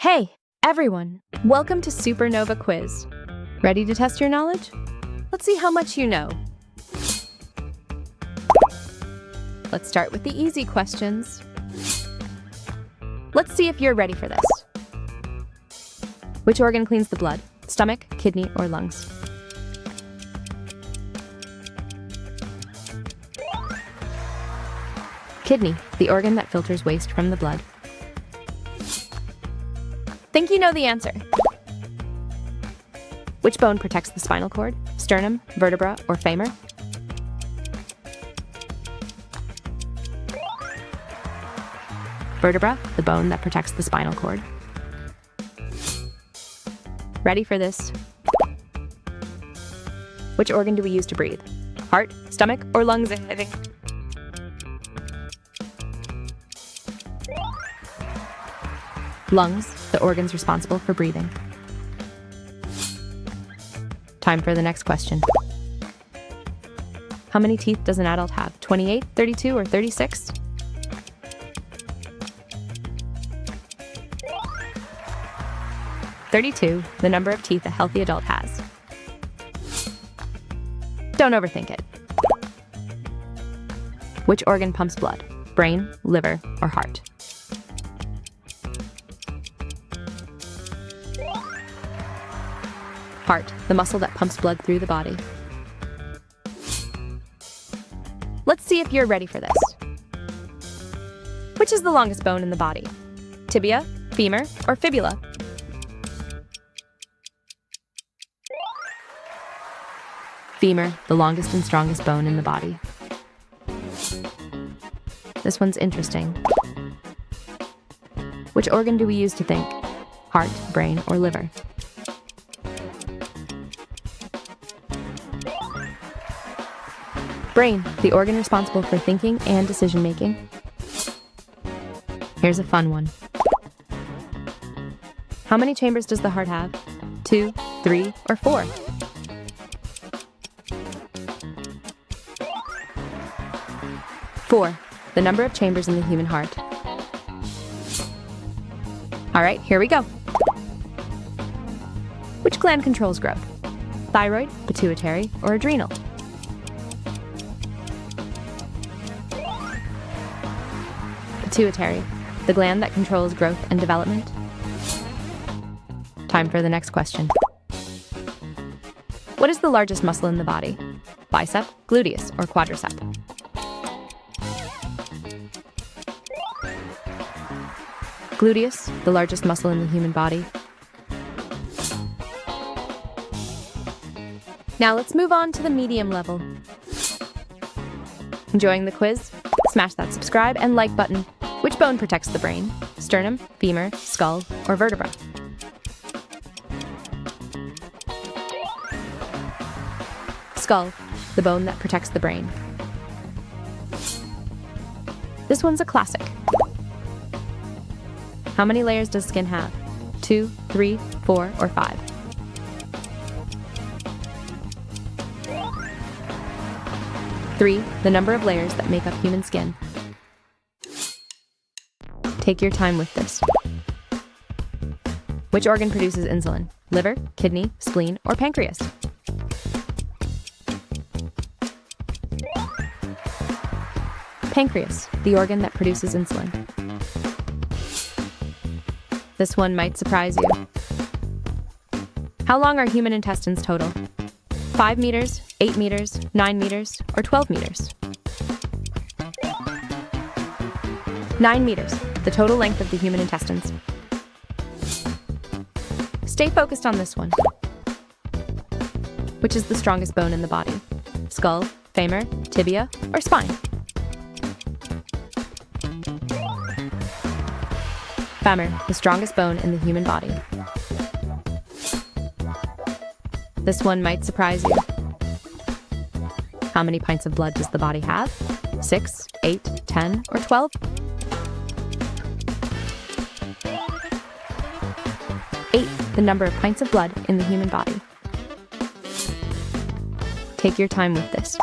Hey, everyone! Welcome to Supernova Quiz. Ready to test your knowledge? Let's see how much you know. Let's start with the easy questions. Let's see if you're ready for this. Which organ cleans the blood? Stomach, kidney, or lungs? Kidney, the organ that filters waste from the blood. Think you know the answer. Which bone protects the spinal cord? Sternum, vertebra, or femur? Vertebra, the bone that protects the spinal cord. Ready for this? Which organ do we use to breathe? Heart, stomach, or lungs, I think? Lungs, the organs responsible for breathing. Time for the next question. How many teeth does an adult have? 28, 32, or 36? "32, the number of teeth a healthy adult has. Don't overthink it. Which organ pumps blood? Brain, liver, or heart? Heart, the muscle that pumps blood through the body. Let's see if you're ready for this. Which is the longest bone in the body? Tibia, femur, or fibula? Femur, the longest and strongest bone in the body. This one's interesting. Which organ do we use to think? Heart, brain, or liver? Brain, the organ responsible for thinking and decision-making. Here's a fun one. How many chambers does the heart have? 2, 3, or 4? Four, the number of chambers in the human heart. All right, here we go. Which gland controls growth? Thyroid, pituitary, or adrenal? Pituitary, the gland that controls growth and development. Time for the next question. What is the largest muscle in the body? Bicep, gluteus, or quadricep? Gluteus, the largest muscle in the human body. Now let's move on to the medium level. Enjoying the quiz? Smash that subscribe and like button. Which bone protects the brain? Sternum, femur, skull, or vertebra? Skull, the bone that protects the brain. This one's a classic. How many layers does skin have? 2, 3, 4, or 5? Three, the number of layers that make up human skin. Take your time with this. Which organ produces insulin? Liver, kidney, spleen, or pancreas? Pancreas, the organ that produces insulin. This one might surprise you. How long are human intestines total? 5 meters, 8 meters, 9 meters, or 12 meters? 9 meters, the total length of the human intestines. Stay focused on this one. Which is the strongest bone in the body? Skull, femur, tibia, or spine? Femur, the strongest bone in the human body. This one might surprise you. How many pints of blood does the body have? 6, 8, 10, or 12? 8, the number of pints of blood in the human body. Take your time with this.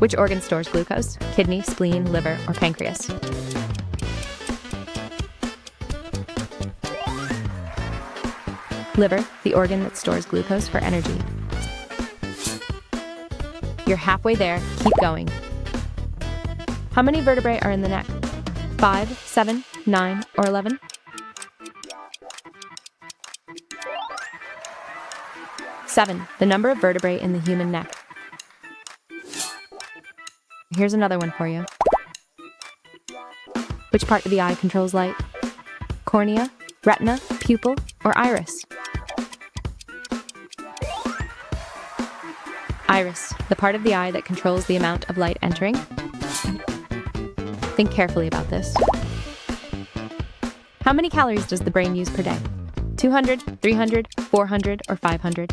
Which organ stores glucose? Kidney, spleen, liver, or pancreas? Liver, the organ that stores glucose for energy. You're halfway there, keep going. How many vertebrae are in the neck? 5, 7, 9, or 11? Seven, the number of vertebrae in the human neck. Here's another one for you. Which part of the eye controls light? Cornea, retina, pupil, or iris? Iris, the part of the eye that controls the amount of light entering. Think carefully about this. How many calories does the brain use per day? 200, 300, 400, or 500?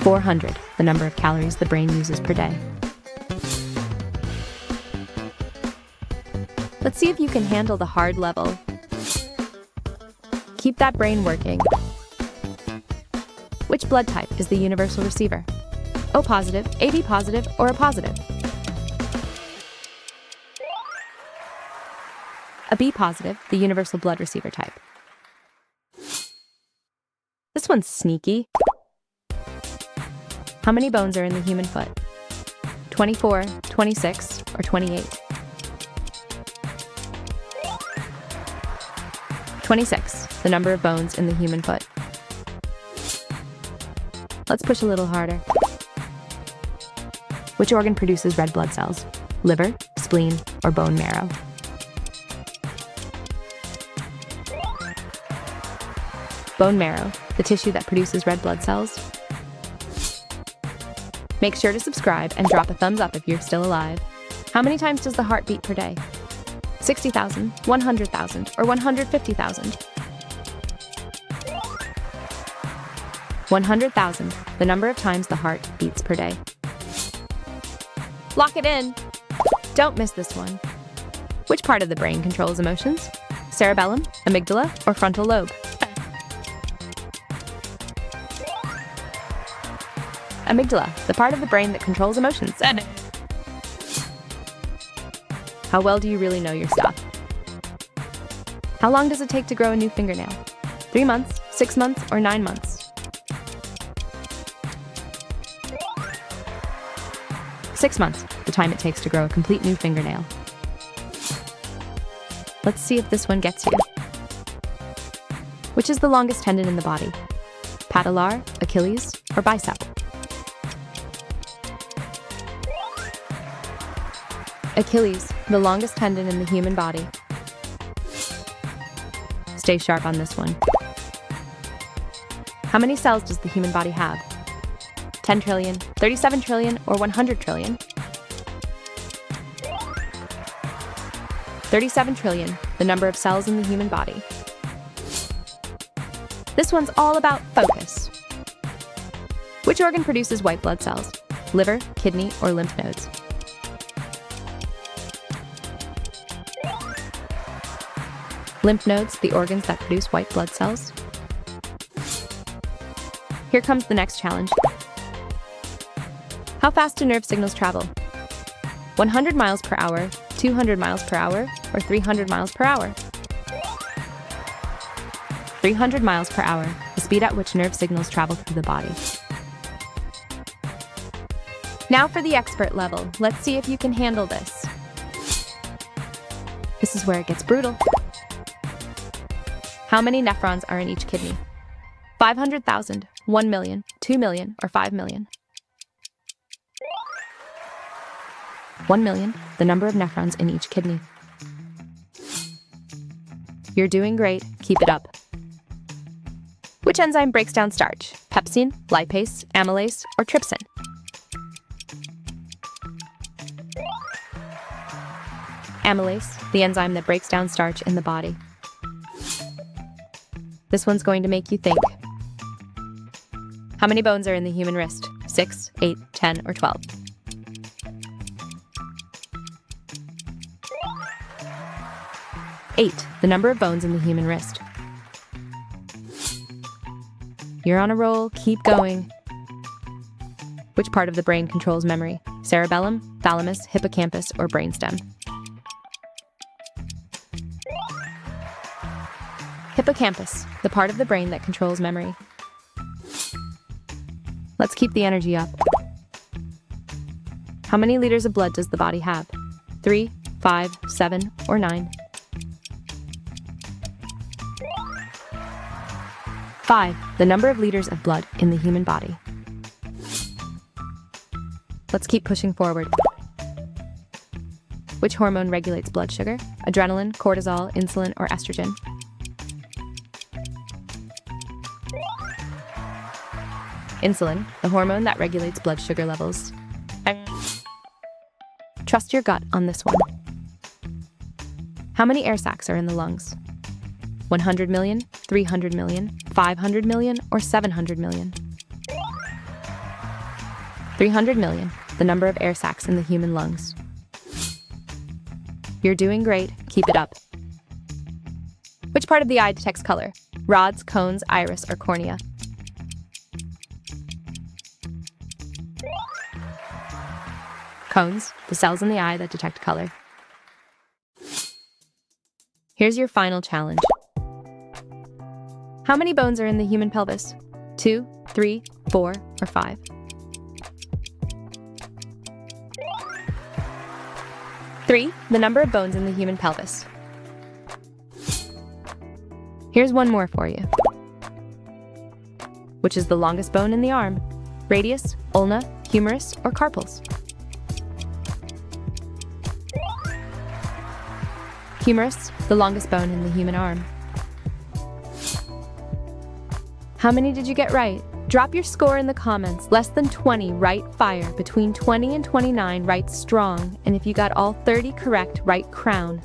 400, the number of calories the brain uses per day. Let's see if you can handle the hard level. Keep that brain working. Which blood type is the universal receiver? O positive, AB positive, or A positive? A B positive, the universal blood receiver type. This one's sneaky. How many bones are in the human foot? 24, 26, or 28? 26, the number of bones in the human foot. Let's push a little harder. Which organ produces red blood cells? Liver, spleen, or bone marrow? Bone marrow, the tissue that produces red blood cells. Make sure to subscribe and drop a thumbs up if you're still alive. How many times does the heart beat per day? 60,000, 100,000, or 150,000? 100,000, the number of times the heart beats per day. Lock it in! Don't miss this one. Which part of the brain controls emotions? Cerebellum, amygdala, or frontal lobe? Amygdala, the part of the brain that controls emotions. How well do you really know your stuff? How long does it take to grow a new fingernail? 3 months, 6 months, or 9 months? 6 months, the time it takes to grow a complete new fingernail. Let's see if this one gets you. Which is the longest tendon in the body? Patellar, Achilles, or bicep? Achilles, the longest tendon in the human body. Stay sharp on this one. How many cells does the human body have? 10 trillion, 37 trillion, or 100 trillion? 37 trillion, the number of cells in the human body. This one's all about focus. Which organ produces white blood cells? Liver, kidney, or lymph nodes? Lymph nodes, the organs that produce white blood cells. Here comes the next challenge. How fast do nerve signals travel? 100 miles per hour, 200 miles per hour, or 300 miles per hour? 300 miles per hour, the speed at which nerve signals travel through the body. Now for the expert level. Let's see if you can handle this. This is where it gets brutal. How many nephrons are in each kidney? 500,000, 1 million, 2 million, or 5 million? 1 million, the number of nephrons in each kidney. You're doing great. Keep it up. Which enzyme breaks down starch? Pepsine, lipase, amylase, or trypsin? Amylase, the enzyme that breaks down starch in the body. This one's going to make you think. How many bones are in the human wrist? 6, 8, 10, or 12? 8, the number of bones in the human wrist. You're on a roll, keep going. Which part of the brain controls memory? Cerebellum, thalamus, hippocampus, or brainstem? Hippocampus, the part of the brain that controls memory. Let's keep the energy up. How many liters of blood does the body have? 3, 5, 7, or 9? 5, the number of liters of blood in the human body. Let's keep pushing forward. Which hormone regulates blood sugar? Adrenaline, cortisol, insulin, or estrogen? Insulin, the hormone that regulates blood sugar levels. Trust your gut on this one. How many air sacs are in the lungs? 100 million, 300 million, 500 million, or 700 million? 300 million, the number of air sacs in the human lungs. You're doing great. Keep it up. Which part of the eye detects color? Rods, cones, iris, or cornea? Cones, the cells in the eye that detect color. Here's your final challenge. How many bones are in the human pelvis? 2, 3, 4, or 5? 3, the number of bones in the human pelvis. Here's one more for you. Which is the longest bone in the arm? Radius, ulna, humerus, or carpals? Humerus, the longest bone in the human arm. How many did you get right? Drop your score in the comments. Less than 20, write fire. Between 20 and 29, write strong. And if you got all 30 correct, write crown.